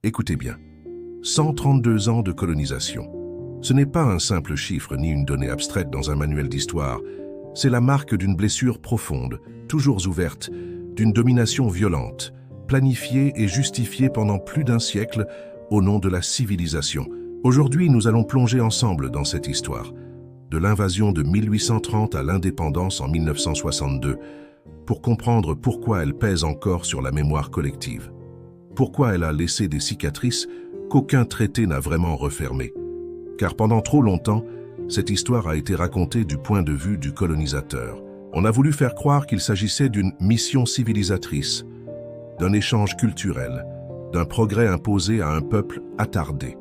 Écoutez bien, 132 ans de colonisation. Ce n'est pas un simple chiffre ni une donnée abstraite dans un manuel d'histoire, c'est la marque d'une blessure profonde, toujours ouverte, d'une domination violente, planifiée et justifiée pendant plus d'un siècle au nom de la civilisation. Aujourd'hui, nous allons plonger ensemble dans cette histoire, de l'invasion de 1830 à l'indépendance en 1962, pour comprendre pourquoi elle pèse encore sur la mémoire collective. Pourquoi elle a laissé des cicatrices qu'aucun traité n'a vraiment refermées. Car pendant trop longtemps, cette histoire a été racontée du point de vue du colonisateur. On a voulu faire croire qu'il s'agissait d'une mission civilisatrice, d'un échange culturel, d'un progrès imposé à un peuple attardé.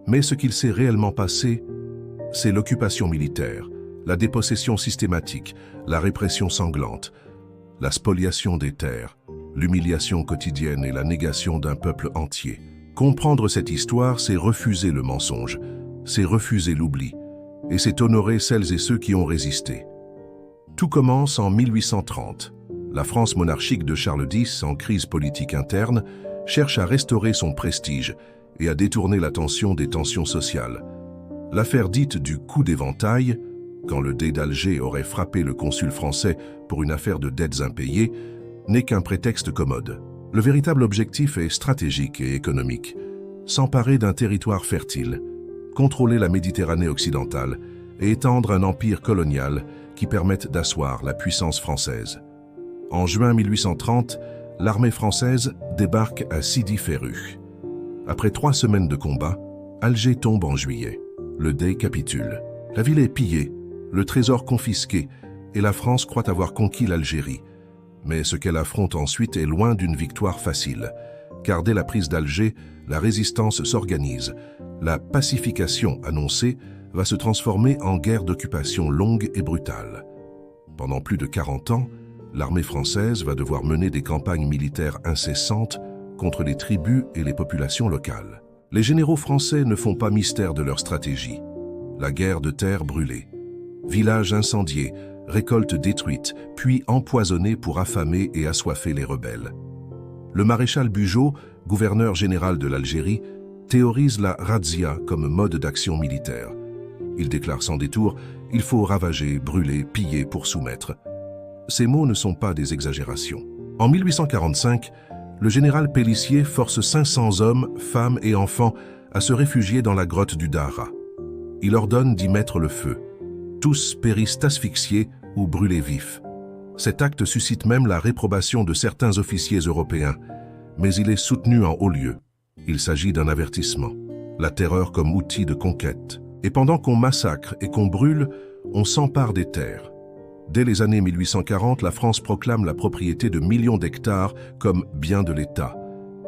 Mais ce qu'il s'est réellement passé, c'est l'occupation militaire, la dépossession systématique, la répression sanglante, la spoliation des terres, l'humiliation quotidienne et la négation d'un peuple entier. Comprendre cette histoire, c'est refuser le mensonge, c'est refuser l'oubli, et c'est honorer celles et ceux qui ont résisté. Tout commence en 1830. La France monarchique de Charles X, en crise politique interne, cherche à restaurer son prestige et à détourner l'attention des tensions sociales. L'affaire dite du coup d'éventail, quand le dé d'Alger aurait frappé le consul français pour une affaire de dettes impayées, n'est qu'un prétexte commode. Le véritable objectif est stratégique et économique. S'emparer d'un territoire fertile, contrôler la Méditerranée occidentale et étendre un empire colonial qui permette d'asseoir la puissance française. En juin 1830, l'armée française débarque à Sidi Ferruch. Après 3 semaines de combat, Alger tombe en juillet. Le Dey capitule. La ville est pillée, le trésor confisqué, et la France croit avoir conquis l'Algérie. Mais ce qu'elle affronte ensuite est loin d'une victoire facile, car dès la prise d'Alger, la résistance s'organise. La pacification annoncée va se transformer en guerre d'occupation longue et brutale. Pendant plus de 40 ans, l'armée française va devoir mener des campagnes militaires incessantes contre les tribus et les populations locales. Les généraux français ne font pas mystère de leur stratégie. La guerre de terre brûlée, villages incendiés, récoltes détruites, puis empoisonnées pour affamer et assoiffer les rebelles. Le maréchal Bugeaud, gouverneur général de l'Algérie, théorise la razzia comme mode d'action militaire. Il déclare sans détour « Il faut ravager, brûler, piller pour soumettre ». Ces mots ne sont pas des exagérations. En 1845, le général Pélissier force 500 hommes, femmes et enfants à se réfugier dans la grotte du Dahra. Il ordonne d'y mettre le feu. Tous périssent asphyxiés ou brûlés vifs. Cet acte suscite même la réprobation de certains officiers européens, mais il est soutenu en haut lieu. Il s'agit d'un avertissement, la terreur comme outil de conquête. Et pendant qu'on massacre et qu'on brûle, on s'empare des terres. Dès les années 1840, la France proclame la propriété de millions d'hectares comme biens de l'État.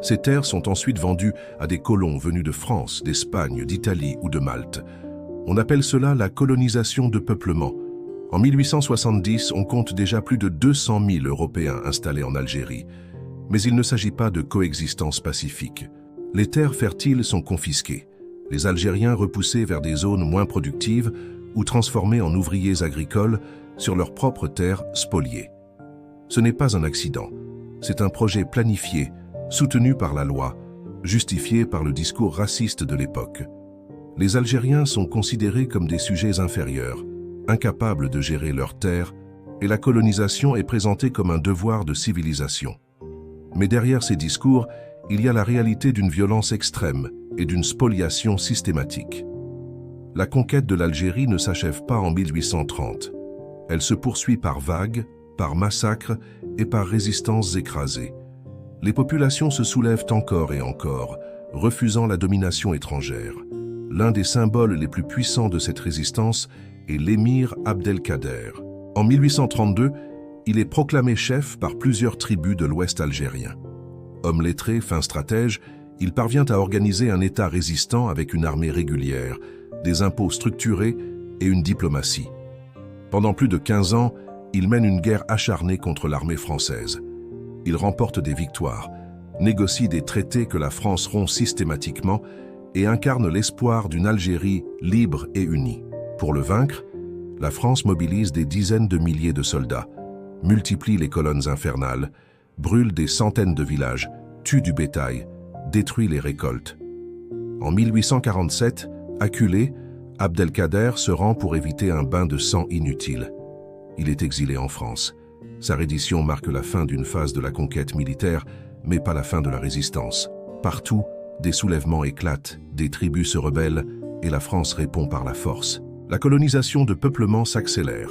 Ces terres sont ensuite vendues à des colons venus de France, d'Espagne, d'Italie ou de Malte. On appelle cela la colonisation de peuplement. En 1870, on compte déjà plus de 200 000 Européens installés en Algérie. Mais il ne s'agit pas de coexistence pacifique. Les terres fertiles sont confisquées. Les Algériens repoussés vers des zones moins productives ou transformés en ouvriers agricoles sur leurs propres terres spoliées. Ce n'est pas un accident. C'est un projet planifié, soutenu par la loi, justifié par le discours raciste de l'époque. Les Algériens sont considérés comme des sujets inférieurs, incapables de gérer leurs terres, et la colonisation est présentée comme un devoir de civilisation. Mais derrière ces discours, il y a la réalité d'une violence extrême et d'une spoliation systématique. La conquête de l'Algérie ne s'achève pas en 1830. Elle se poursuit par vagues, par massacres et par résistances écrasées. Les populations se soulèvent encore et encore, refusant la domination étrangère. L'un des symboles les plus puissants de cette résistance est l'émir Abdelkader. En 1832, il est proclamé chef par plusieurs tribus de l'Ouest algérien. Homme lettré, fin stratège, il parvient à organiser un État résistant avec une armée régulière, des impôts structurés et une diplomatie. Pendant plus de 15 ans, il mène une guerre acharnée contre l'armée française. Il remporte des victoires, négocie des traités que la France rompt systématiquement et incarne l'espoir d'une Algérie libre et unie. Pour le vaincre, la France mobilise des dizaines de milliers de soldats, multiplie les colonnes infernales, brûle des centaines de villages, tue du bétail, détruit les récoltes. En 1847, acculé, Abdelkader se rend pour éviter un bain de sang inutile. Il est exilé en France. Sa reddition marque la fin d'une phase de la conquête militaire, mais pas la fin de la résistance. Partout, des soulèvements éclatent, des tribus se rebellent, et la France répond par la force. La colonisation de peuplement s'accélère.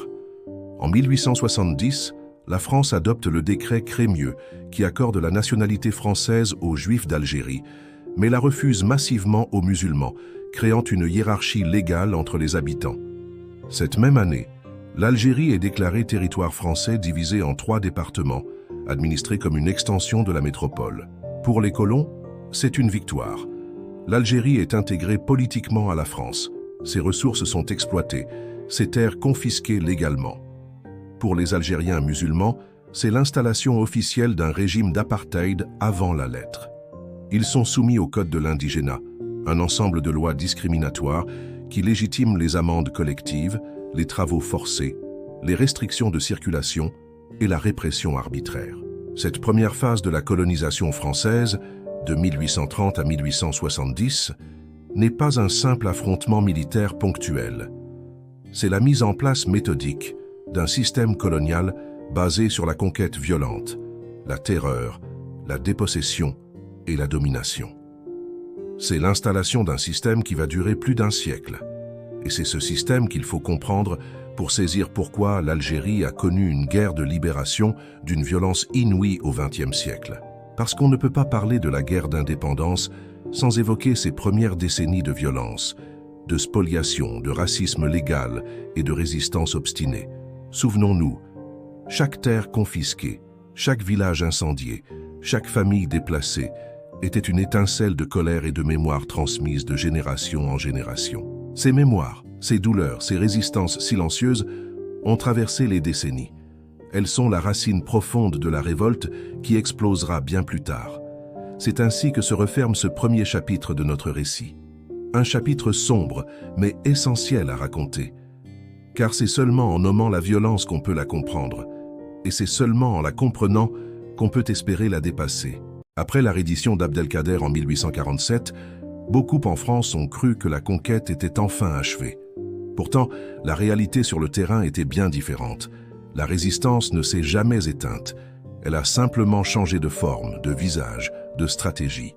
En 1870, la France adopte le décret Crémieux, qui accorde la nationalité française aux Juifs d'Algérie, mais la refuse massivement aux musulmans, créant une hiérarchie légale entre les habitants. Cette même année, l'Algérie est déclarée territoire français divisé en 3 départements, administrés comme une extension de la métropole. Pour les colons, c'est une victoire. L'Algérie est intégrée politiquement à la France. Ses ressources sont exploitées, ses terres confisquées légalement. Pour les Algériens musulmans, c'est l'installation officielle d'un régime d'apartheid avant la lettre. Ils sont soumis au Code de l'indigénat, un ensemble de lois discriminatoires qui légitiment les amendes collectives, les travaux forcés, les restrictions de circulation et la répression arbitraire. Cette première phase de la colonisation française, de 1830 à 1870, n'est pas un simple affrontement militaire ponctuel. C'est la mise en place méthodique d'un système colonial basé sur la conquête violente, la terreur, la dépossession et la domination. C'est l'installation d'un système qui va durer plus d'1 siècle. Et c'est ce système qu'il faut comprendre pour saisir pourquoi l'Algérie a connu une guerre de libération d'une violence inouïe au XXe siècle. Parce qu'on ne peut pas parler de la guerre d'indépendance sans évoquer ses premières décennies de violence, de spoliation, de racisme légal et de résistance obstinée. Souvenons-nous, chaque terre confisquée, chaque village incendié, chaque famille déplacée était une étincelle de colère et de mémoire transmise de génération en génération. Ces mémoires, ces douleurs, ces résistances silencieuses ont traversé les décennies. Elles sont la racine profonde de la révolte qui explosera bien plus tard. C'est ainsi que se referme ce premier chapitre de notre récit. Un chapitre sombre, mais essentiel à raconter. Car c'est seulement en nommant la violence qu'on peut la comprendre. Et c'est seulement en la comprenant qu'on peut espérer la dépasser. Après la reddition d'Abdelkader en 1847, beaucoup en France ont cru que la conquête était enfin achevée. Pourtant, la réalité sur le terrain était bien différente. La résistance ne s'est jamais éteinte. Elle a simplement changé de forme, de visage, de stratégie.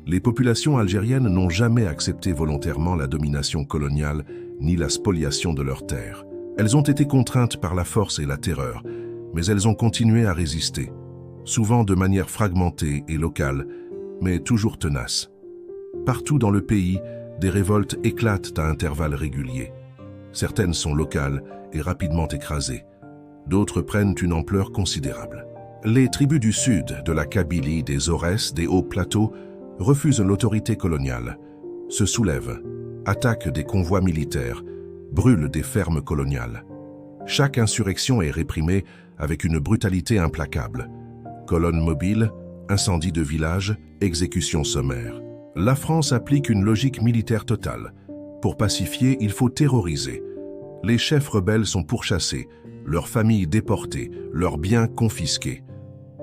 Les populations algériennes n'ont jamais accepté volontairement la domination coloniale ni la spoliation de leurs terres. Elles ont été contraintes par la force et la terreur, mais elles ont continué à résister, souvent de manière fragmentée et locale, mais toujours tenaces. Partout dans le pays, des révoltes éclatent à intervalles réguliers. Certaines sont locales et rapidement écrasées. D'autres prennent une ampleur considérable. Les tribus du sud, de la Kabylie, des Aurès, des hauts plateaux, refusent l'autorité coloniale, se soulèvent, attaquent des convois militaires, brûlent des fermes coloniales. Chaque insurrection est réprimée avec une brutalité implacable. Colonnes mobiles, incendies de villages, exécutions sommaires. La France applique une logique militaire totale. Pour pacifier, il faut terroriser. Les chefs rebelles sont pourchassés, leurs familles déportées, leurs biens confisqués.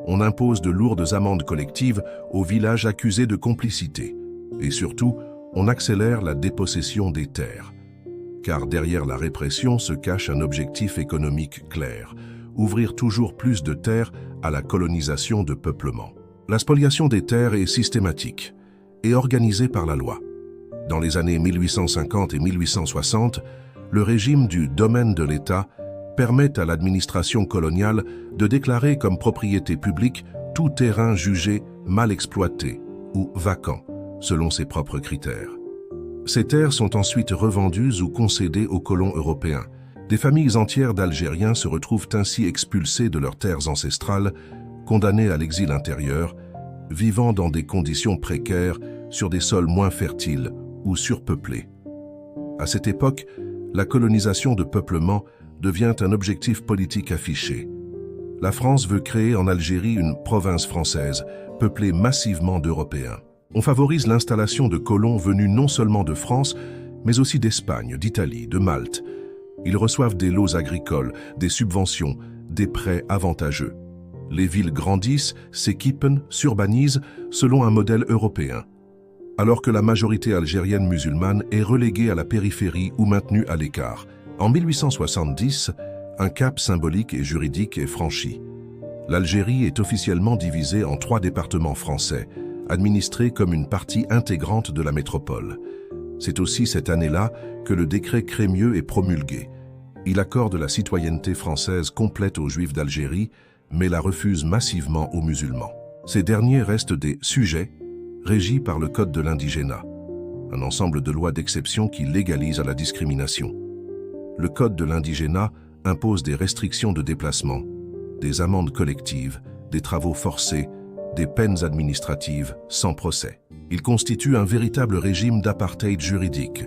On impose de lourdes amendes collectives aux villages accusés de complicité. Et surtout, on accélère la dépossession des terres. Car derrière la répression se cache un objectif économique clair, ouvrir toujours plus de terres à la colonisation de peuplement. La spoliation des terres est systématique et organisée par la loi. Dans les années 1850 et 1860, le régime du domaine de l'État permet à l'administration coloniale de déclarer comme propriété publique tout terrain jugé mal exploité ou vacant, selon ses propres critères. Ces terres sont ensuite revendues ou concédées aux colons européens. Des familles entières d'Algériens se retrouvent ainsi expulsées de leurs terres ancestrales, condamnées à l'exil intérieur, vivant dans des conditions précaires sur des sols moins fertiles ou surpeuplés. À cette époque, la colonisation de peuplement devient un objectif politique affiché. La France veut créer en Algérie une province française, peuplée massivement d'Européens. On favorise l'installation de colons venus non seulement de France, mais aussi d'Espagne, d'Italie, de Malte. Ils reçoivent des lots agricoles, des subventions, des prêts avantageux. Les villes grandissent, s'équipent, s'urbanisent selon un modèle européen, alors que la majorité algérienne musulmane est reléguée à la périphérie ou maintenue à l'écart. En 1870, un cap symbolique et juridique est franchi. L'Algérie est officiellement divisée en 3 départements français, administrés comme une partie intégrante de la métropole. C'est aussi cette année-là que le décret Crémieux est promulgué. Il accorde la citoyenneté française complète aux Juifs d'Algérie, mais la refuse massivement aux musulmans. Ces derniers restent des sujets régis par le Code de l'indigénat, un ensemble de lois d'exception qui légalise la discrimination. Le Code de l'indigénat impose des restrictions de déplacement, des amendes collectives, des travaux forcés, des peines administratives sans procès. Il constitue un véritable régime d'apartheid juridique.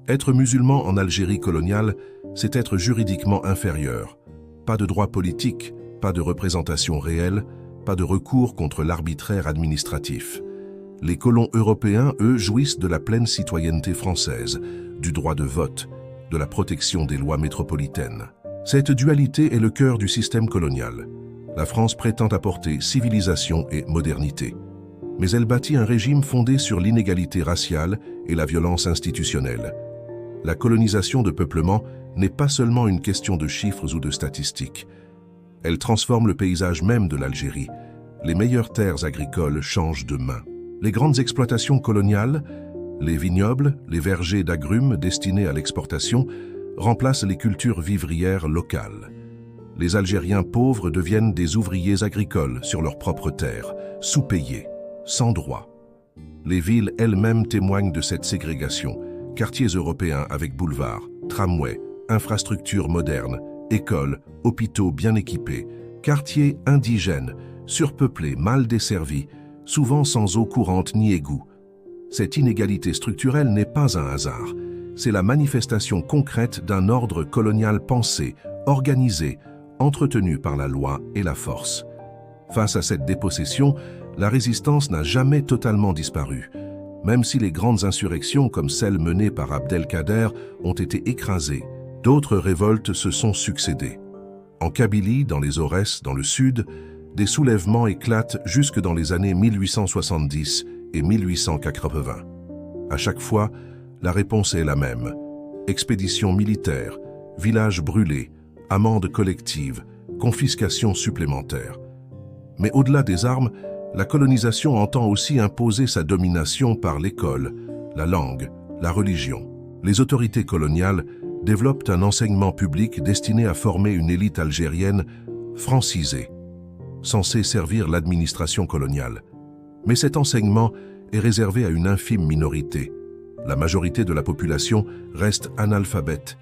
Être musulman en Algérie coloniale, c'est être juridiquement inférieur. Pas de droit politique, pas de représentation réelle, pas de recours contre l'arbitraire administratif. Les colons européens, eux, jouissent de la pleine citoyenneté française, du droit de vote, de la protection des lois métropolitaines. Cette dualité est le cœur du système colonial. La France prétend apporter civilisation et modernité. Mais elle bâtit un régime fondé sur l'inégalité raciale et la violence institutionnelle. La colonisation de peuplement n'est pas seulement une question de chiffres ou de statistiques. Elle transforme le paysage même de l'Algérie. Les meilleures terres agricoles changent de main. Les grandes exploitations coloniales, les vignobles, les vergers d'agrumes destinés à l'exportation, remplacent les cultures vivrières locales. Les Algériens pauvres deviennent des ouvriers agricoles sur leurs propres terres, sous-payés, sans droit. Les villes elles-mêmes témoignent de cette ségrégation. Quartiers européens avec boulevards, tramways, infrastructures modernes, écoles, hôpitaux bien équipés, quartiers indigènes, surpeuplés, mal desservis, souvent sans eau courante ni égout. Cette inégalité structurelle n'est pas un hasard. C'est la manifestation concrète d'un ordre colonial pensé, organisé, entretenu par la loi et la force. Face à cette dépossession, la résistance n'a jamais totalement disparu. Même si les grandes insurrections comme celles menées par Abdelkader ont été écrasées, d'autres révoltes se sont succédées. En Kabylie, dans les Aurès, dans le sud, des soulèvements éclatent jusque dans les années 1870 et 1880. À chaque fois, la réponse est la même. Expéditions militaires, villages brûlés, amendes collectives, confiscations supplémentaires. Mais au-delà des armes, la colonisation entend aussi imposer sa domination par l'école, la langue, la religion. Les autorités coloniales développent un enseignement public destiné à former une élite algérienne francisée, censée servir l'administration coloniale. Mais cet enseignement est réservé à une infime minorité. La majorité de la population reste analphabète,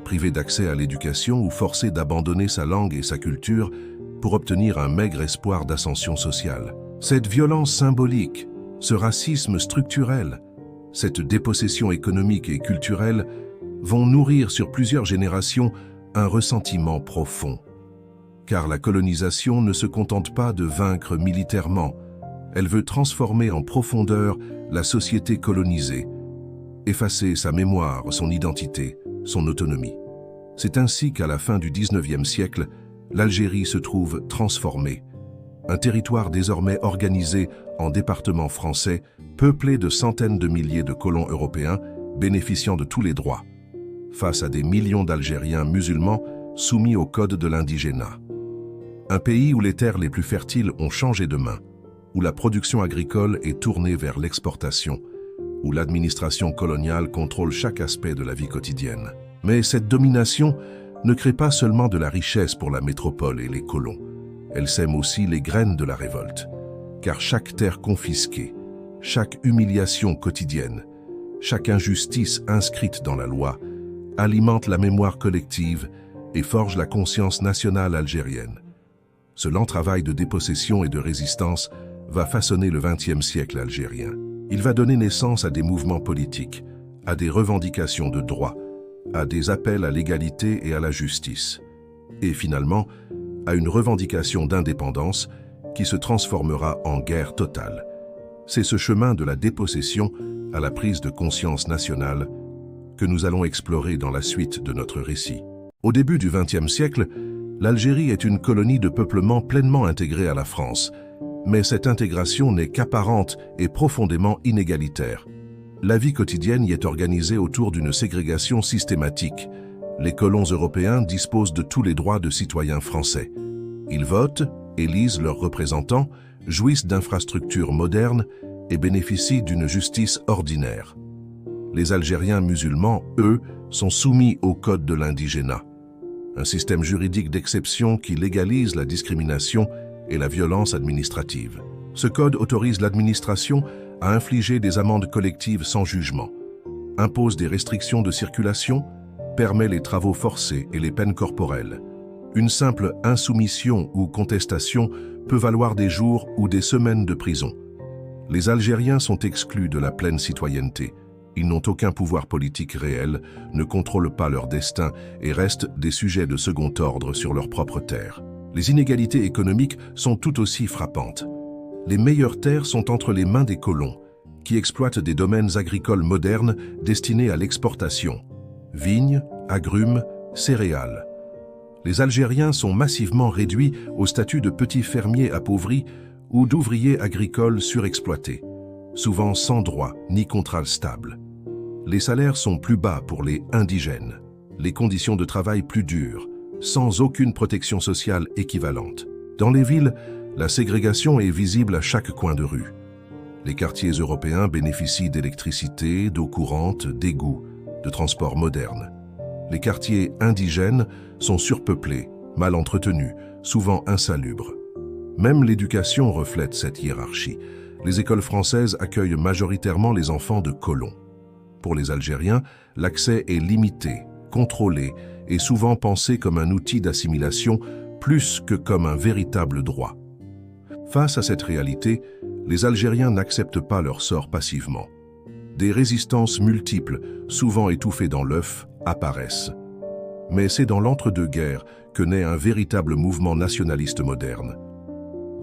privée d'accès à l'éducation ou forcée d'abandonner sa langue et sa culture pour obtenir un maigre espoir d'ascension sociale. Cette violence symbolique, ce racisme structurel, cette dépossession économique et culturelle vont nourrir sur plusieurs générations un ressentiment profond. Car la colonisation ne se contente pas de vaincre militairement, elle veut transformer en profondeur la société colonisée, effacer sa mémoire, son identité, son autonomie. C'est ainsi qu'à la fin du XIXe siècle, l'Algérie se trouve transformée. Un territoire désormais organisé en départements français, peuplé de centaines de milliers de colons européens bénéficiant de tous les droits, face à des millions d'Algériens musulmans soumis au code de l'indigénat. Un pays où les terres les plus fertiles ont changé de main, où la production agricole est tournée vers l'exportation, où l'administration coloniale contrôle chaque aspect de la vie quotidienne. Mais cette domination ne crée pas seulement de la richesse pour la métropole et les colons. Elle sème aussi les graines de la révolte. Car chaque terre confisquée, chaque humiliation quotidienne, chaque injustice inscrite dans la loi alimente la mémoire collective et forge la conscience nationale algérienne. Ce lent travail de dépossession et de résistance va façonner le XXe siècle algérien. Il va donner naissance à des mouvements politiques, à des revendications de droits, à des appels à l'égalité et à la justice. Et finalement, à une revendication d'indépendance qui se transformera en guerre totale. C'est ce chemin de la dépossession à la prise de conscience nationale que nous allons explorer dans la suite de notre récit. Au début du XXe siècle, L'Algérie est une colonie de peuplement pleinement intégrée à la France, mais cette intégration n'est qu'apparente et profondément inégalitaire. La vie quotidienne y est organisée autour d'une ségrégation systématique. Les colons européens disposent de tous les droits de citoyens français. Ils votent, élisent leurs représentants, jouissent d'infrastructures modernes et bénéficient d'une justice ordinaire. Les Algériens musulmans, eux, sont soumis au code de l'indigénat, un système juridique d'exception qui légalise la discrimination et la violence administrative. Ce code autorise l'administration à infliger des amendes collectives sans jugement, impose des restrictions de circulation, permet les travaux forcés et les peines corporelles. Une simple insoumission ou contestation peut valoir des jours ou des semaines de prison. Les Algériens sont exclus de la pleine citoyenneté. Ils n'ont aucun pouvoir politique réel, ne contrôlent pas leur destin et restent des sujets de second ordre sur leur propre terre. Les inégalités économiques sont tout aussi frappantes. Les meilleures terres sont entre les mains des colons, qui exploitent des domaines agricoles modernes destinés à l'exportation. Vignes, agrumes, céréales. Les Algériens sont massivement réduits au statut de petits fermiers appauvris ou d'ouvriers agricoles surexploités, souvent sans droit ni contrat stable. Les salaires sont plus bas pour les indigènes, les conditions de travail plus dures, sans aucune protection sociale équivalente. Dans les villes, la ségrégation est visible à chaque coin de rue. Les quartiers européens bénéficient d'électricité, d'eau courante, d'égouts, de transports modernes. Les quartiers indigènes sont surpeuplés, mal entretenus, souvent insalubres. Même l'éducation reflète cette hiérarchie. Les écoles françaises accueillent majoritairement les enfants de colons. Pour les Algériens, l'accès est limité, contrôlé et souvent pensé comme un outil d'assimilation plus que comme un véritable droit. Face à cette réalité, les Algériens n'acceptent pas leur sort passivement. Des résistances multiples, souvent étouffées dans l'œuf, apparaissent. Mais c'est dans l'entre-deux-guerres que naît un véritable mouvement nationaliste moderne.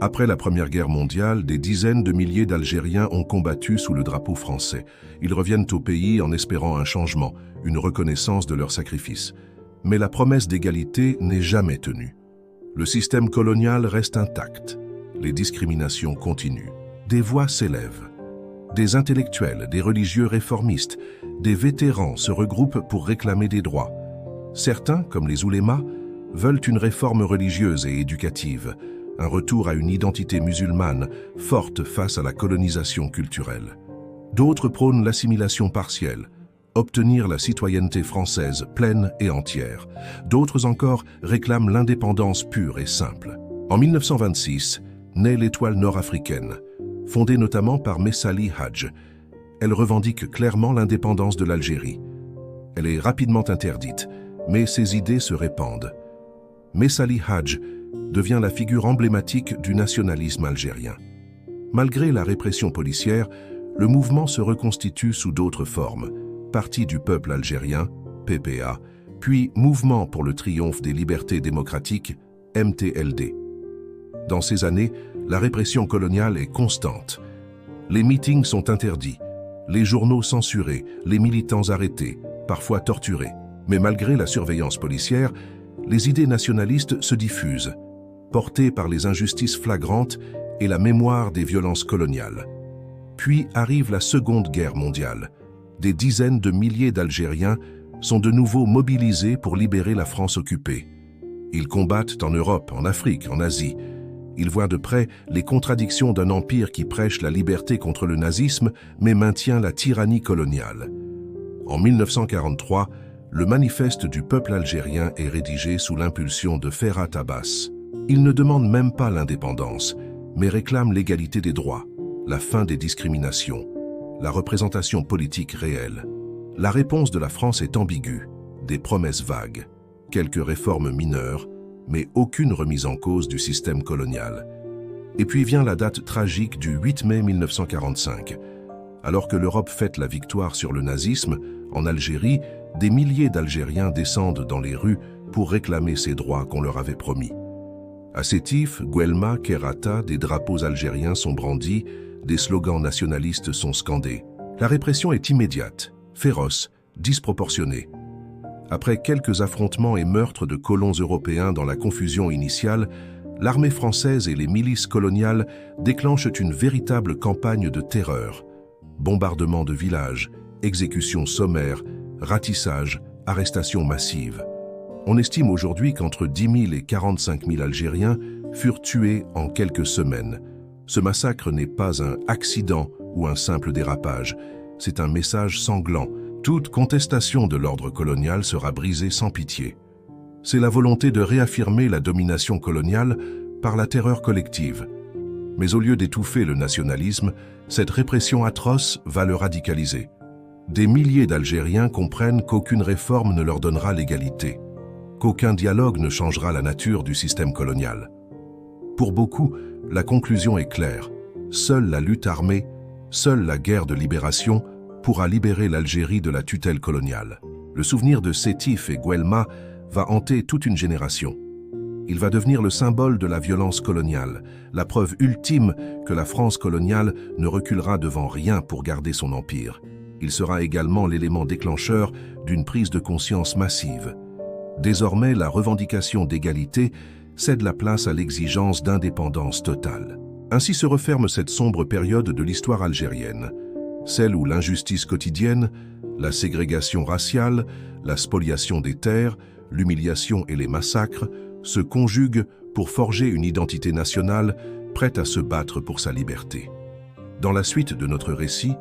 Après la Première Guerre mondiale, des dizaines de milliers d'Algériens ont combattu sous le drapeau français. Ils reviennent au pays en espérant un changement, une reconnaissance de leur sacrifice. Mais la promesse d'égalité n'est jamais tenue. Le système colonial reste intact. Les discriminations continuent. Des voix s'élèvent. Des intellectuels, des religieux réformistes, des vétérans se regroupent pour réclamer des droits. Certains, comme les oulémas, veulent une réforme religieuse et éducative, un retour à une identité musulmane forte face à la colonisation culturelle. D'autres prônent l'assimilation partielle, obtenir la citoyenneté française pleine et entière. D'autres encore réclament l'indépendance pure et simple. En 1926, naît l'Étoile nord-africaine, fondée notamment par Messali Hadj. Elle revendique clairement l'indépendance de l'Algérie. Elle est rapidement interdite, mais ses idées se répandent. Messali Hadj devient la figure emblématique du nationalisme algérien. Malgré la répression policière, le mouvement se reconstitue sous d'autres formes. Parti du peuple algérien, PPA, puis Mouvement pour le triomphe des libertés démocratiques, MTLD. Dans ces années, la répression coloniale est constante. Les meetings sont interdits, les journaux censurés, les militants arrêtés, parfois torturés. Mais malgré la surveillance policière, les idées nationalistes se diffusent, portées par les injustices flagrantes et la mémoire des violences coloniales. Puis arrive la Seconde Guerre mondiale. Des dizaines de milliers d'Algériens sont de nouveau mobilisés pour libérer la France occupée. Ils combattent en Europe, en Afrique, en Asie. Ils voient de près les contradictions d'un empire qui prêche la liberté contre le nazisme mais maintient la tyrannie coloniale. En 1943, le manifeste du peuple algérien est rédigé sous l'impulsion de Ferhat Abbas. Il ne demande même pas l'indépendance, mais réclame l'égalité des droits, la fin des discriminations, la représentation politique réelle. La réponse de la France est ambiguë, des promesses vagues, quelques réformes mineures, mais aucune remise en cause du système colonial. Et puis vient la date tragique du 8 mai 1945. Alors que l'Europe fête la victoire sur le nazisme, en Algérie, des milliers d'Algériens descendent dans les rues pour réclamer ces droits qu'on leur avait promis. À Sétif, Guelma, Kerata, des drapeaux algériens sont brandis, des slogans nationalistes sont scandés. La répression est immédiate, féroce, disproportionnée. Après quelques affrontements et meurtres de colons européens dans la confusion initiale, l'armée française et les milices coloniales déclenchent une véritable campagne de terreur. Bombardements de villages, exécutions sommaires, ratissages, arrestations massives. On estime aujourd'hui qu'entre 10 000 et 45 000 Algériens furent tués en quelques semaines. Ce massacre n'est pas un accident ou un simple dérapage, c'est un message sanglant. Toute contestation de l'ordre colonial sera brisée sans pitié. C'est la volonté de réaffirmer la domination coloniale par la terreur collective. Mais au lieu d'étouffer le nationalisme, cette répression atroce va le radicaliser. Des milliers d'Algériens comprennent qu'aucune réforme ne leur donnera l'égalité, qu'aucun dialogue ne changera la nature du système colonial. Pour beaucoup, la conclusion est claire. Seule la lutte armée, seule la guerre de libération pourra libérer l'Algérie de la tutelle coloniale. Le souvenir de Sétif et Guelma va hanter toute une génération. Il va devenir le symbole de la violence coloniale, la preuve ultime que la France coloniale ne reculera devant rien pour garder son empire. Il sera également l'élément déclencheur d'une prise de conscience massive. Désormais, la revendication d'égalité cède la place à l'exigence d'indépendance totale. Ainsi se referme cette sombre période de l'histoire algérienne, celle où l'injustice quotidienne, la ségrégation raciale, la spoliation des terres, l'humiliation et les massacres se conjuguent pour forger une identité nationale prête à se battre pour sa liberté. Dans la suite de notre récit,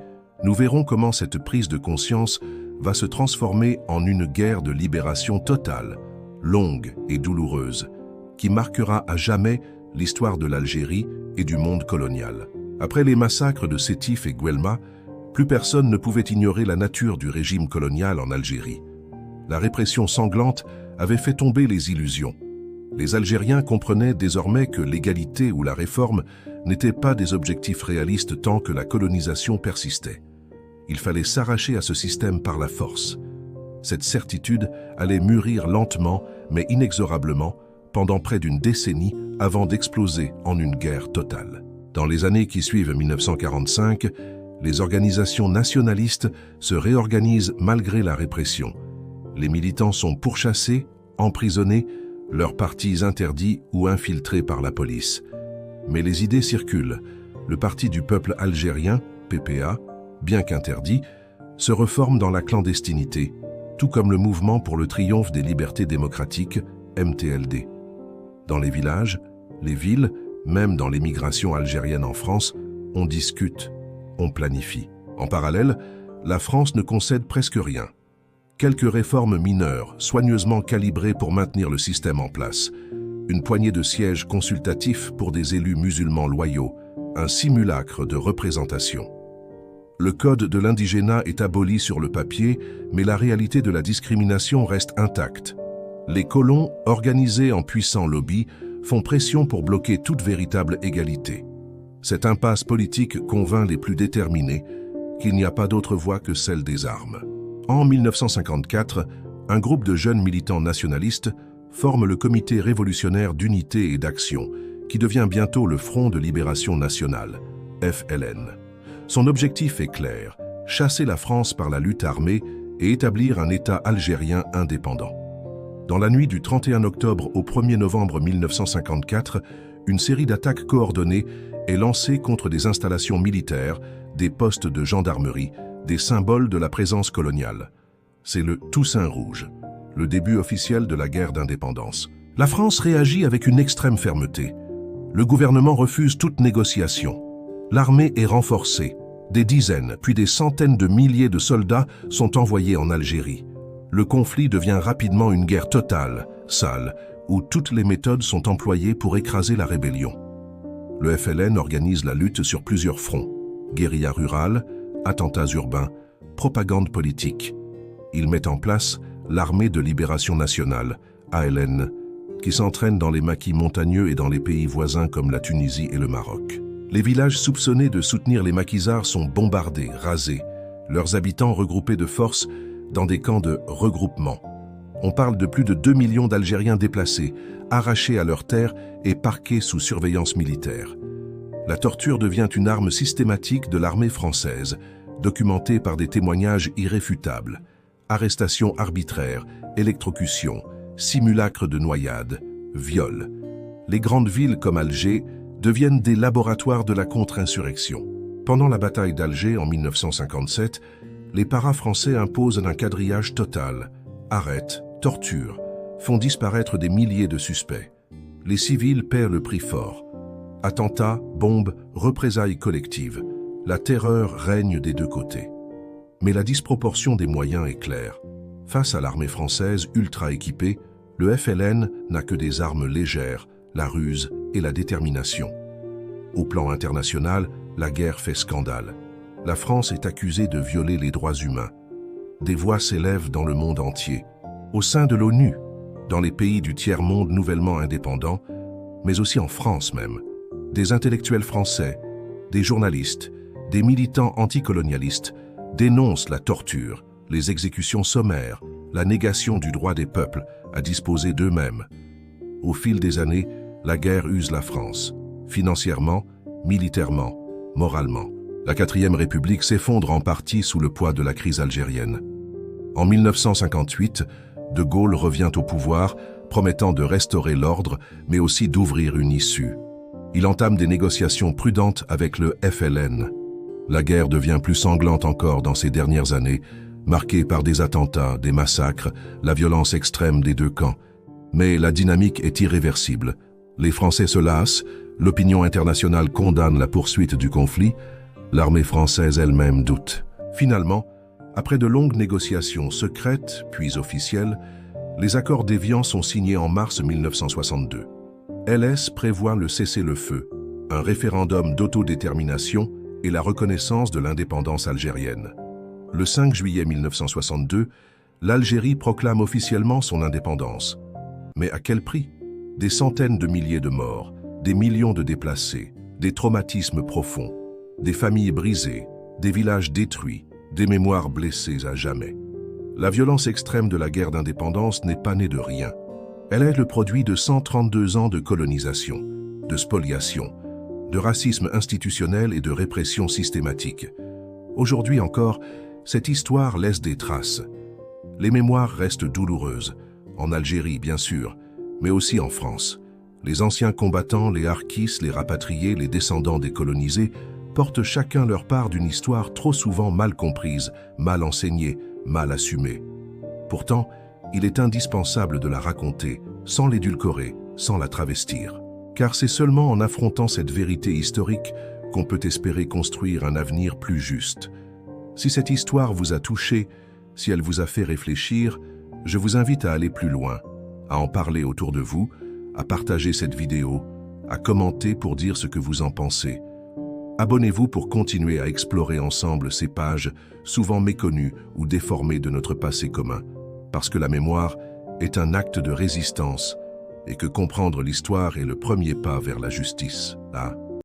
nous verrons comment cette prise de conscience va se transformer en une guerre de libération totale, longue et douloureuse, qui marquera à jamais l'histoire de l'Algérie et du monde colonial. Après les massacres de Sétif et Guelma, plus personne ne pouvait ignorer la nature du régime colonial en Algérie. La répression sanglante avait fait tomber les illusions. Les Algériens comprenaient désormais que l'égalité ou la réforme n'étaient pas des objectifs réalistes tant que la colonisation persistait. Il fallait s'arracher à ce système par la force. Cette certitude allait mûrir lentement, mais inexorablement, pendant près d'une décennie avant d'exploser en une guerre totale. Dans les années qui suivent 1945, les organisations nationalistes se réorganisent malgré la répression. Les militants sont pourchassés, emprisonnés, leurs partis interdits ou infiltrés par la police. Mais les idées circulent. Le Parti du peuple algérien, PPA, bien qu'interdit, se reforme dans la clandestinité, tout comme le mouvement pour le triomphe des libertés démocratiques, MTLD. Dans les villages, les villes, même dans l'émigration algérienne en France, on discute, on planifie. En parallèle, la France ne concède presque rien. Quelques réformes mineures, soigneusement calibrées pour maintenir le système en place. Une poignée de sièges consultatifs pour des élus musulmans loyaux. Un simulacre de représentation. Le code de l'indigénat est aboli sur le papier, mais la réalité de la discrimination reste intacte. Les colons, organisés en puissants lobbies, font pression pour bloquer toute véritable égalité. Cette impasse politique convainc les plus déterminés qu'il n'y a pas d'autre voie que celle des armes. En 1954, un groupe de jeunes militants nationalistes forme le Comité révolutionnaire d'unité et d'action, qui devient bientôt le Front de libération nationale, FLN. Son objectif est clair, chasser la France par la lutte armée et établir un État algérien indépendant. Dans la nuit du 31 octobre au 1er novembre 1954, une série d'attaques coordonnées est lancée contre des installations militaires, des postes de gendarmerie, des symboles de la présence coloniale. C'est le Toussaint Rouge, le début officiel de la guerre d'indépendance. La France réagit avec une extrême fermeté. Le gouvernement refuse toute négociation. L'armée est renforcée. Des dizaines, puis des centaines de milliers de soldats sont envoyés en Algérie. Le conflit devient rapidement une guerre totale, sale, où toutes les méthodes sont employées pour écraser la rébellion. Le FLN organise la lutte sur plusieurs fronts. Guérilla rurale, attentats urbains, propagande politique. Il met en place l'Armée de libération nationale, ALN, qui s'entraîne dans les maquis montagneux et dans les pays voisins comme la Tunisie et le Maroc. Les villages soupçonnés de soutenir les maquisards sont bombardés, rasés, leurs habitants regroupés de force dans des camps de regroupement. On parle de plus de 2 millions d'Algériens déplacés, arrachés à leurs terres et parqués sous surveillance militaire. La torture devient une arme systématique de l'armée française, documentée par des témoignages irréfutables. arrestations arbitraires, électrocutions, simulacres de noyades, viols. Les grandes villes comme Alger deviennent des laboratoires de la contre-insurrection. Pendant la bataille d'Alger en 1957, les paras français imposent un quadrillage total, arrêtent, torturent, font disparaître des milliers de suspects. Les civils paient le prix fort. Attentats, bombes, représailles collectives. La terreur règne des deux côtés. Mais la disproportion des moyens est claire. Face à l'armée française ultra équipée, le FLN n'a que des armes légères, la ruse et la détermination. Au plan international, la guerre fait scandale. La France est accusée de violer les droits humains. Des voix s'élèvent dans le monde entier, au sein de l'ONU, dans les pays du tiers-monde nouvellement indépendants, mais aussi en France même. Des intellectuels français, des journalistes, des militants anticolonialistes dénoncent la torture, les exécutions sommaires, la négation du droit des peuples à disposer d'eux-mêmes. Au fil des années, la guerre use la France, financièrement, militairement, moralement. La 4e République s'effondre en partie sous le poids de la crise algérienne. En 1958, De Gaulle revient au pouvoir, promettant de restaurer l'ordre, mais aussi d'ouvrir une issue. Il entame des négociations prudentes avec le FLN. La guerre devient plus sanglante encore dans ces dernières années, marquée par des attentats, des massacres, la violence extrême des deux camps. Mais la dynamique est irréversible. Les Français se lassent, l'opinion internationale condamne la poursuite du conflit, l'armée française elle-même doute. Finalement, après de longues négociations secrètes, puis officielles, les accords d'Évian sont signés en mars 1962. LS prévoit le cessez-le-feu, un référendum d'autodétermination et la reconnaissance de l'indépendance algérienne. Le 5 juillet 1962, l'Algérie proclame officiellement son indépendance. Mais à quel prix? Des centaines de milliers de morts, des millions de déplacés, des traumatismes profonds, des familles brisées, des villages détruits, des mémoires blessées à jamais. La violence extrême de la guerre d'indépendance n'est pas née de rien. Elle est le produit de 132 ans de colonisation, de spoliation, de racisme institutionnel et de répression systématique. Aujourd'hui encore, cette histoire laisse des traces. Les mémoires restent douloureuses, en Algérie bien sûr, mais aussi en France. Les anciens combattants, les harkis, les rapatriés, les descendants des colonisés portent chacun leur part d'une histoire trop souvent mal comprise, mal enseignée, mal assumée. Pourtant, il est indispensable de la raconter, sans l'édulcorer, sans la travestir. Car c'est seulement en affrontant cette vérité historique qu'on peut espérer construire un avenir plus juste. Si cette histoire vous a touché, si elle vous a fait réfléchir, je vous invite à aller plus loin, à en parler autour de vous, à partager cette vidéo, à commenter pour dire ce que vous en pensez. Abonnez-vous pour continuer à explorer ensemble ces pages souvent méconnues ou déformées de notre passé commun, parce que la mémoire est un acte de résistance et que comprendre l'histoire est le premier pas vers la justice.